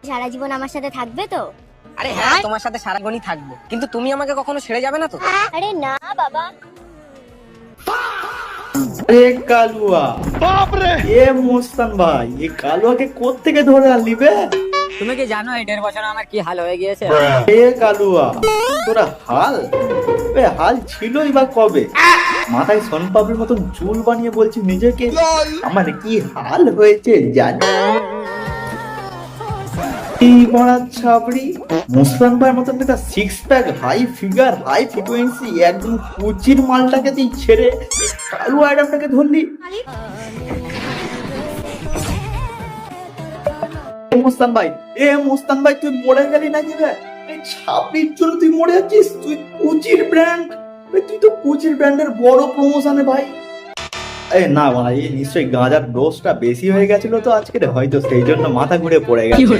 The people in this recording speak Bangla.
সারা জীবন আমার সাথে থাকবে তো? আরে হ্যাঁ, তোমার সাথে সারাক্ষণই থাকবো, কিন্তু তুমি আমাকে কখনো ছেড়ে যাবে না তো? আরে না বাবা। এ কালুয়া, বাপ রে! এ মোস্তান ভাই, এ কালুয়াকে কোত্থেকে ধরে আনলি বে? তুমি কি জানো এই 1.5 বছর আমার কি হাল হয়ে গিয়েছে? এ কালুয়া, তোরা হাল? হাল ছিলই বা কবে? মাথায় সোনপাপড়ির মতন চুল বানিয়ে বলছি নিজেকে আমার কি হাল হয়েছে জানি। এই বড়া ছাবড়ি মুসলান ভাইয়ের মতন একটা 6 pack high figure high frequency একদম কুচির মালটাকে তুই ছেড়ে এই কালু আইডামটাকে ধরলি। মুস্তান ভাই, মুস্তান ভাই, তুই মরে গেলি নাকি রে? এই ছাপড়ির জন্য তুই মরে যাচ্ছিস? তুই কুচির ব্র্যান্ড, তুই তো কুচির ব্র্যান্ডের বড় প্রমোশনে ভাই। না ভাই, নিশ্চয়ই গাঁজার ডোজটা বেশি হয়ে গেছিল তো আজকে, হয়তো সেই জন্য মাথা ঘুরে পড়ে গেছে।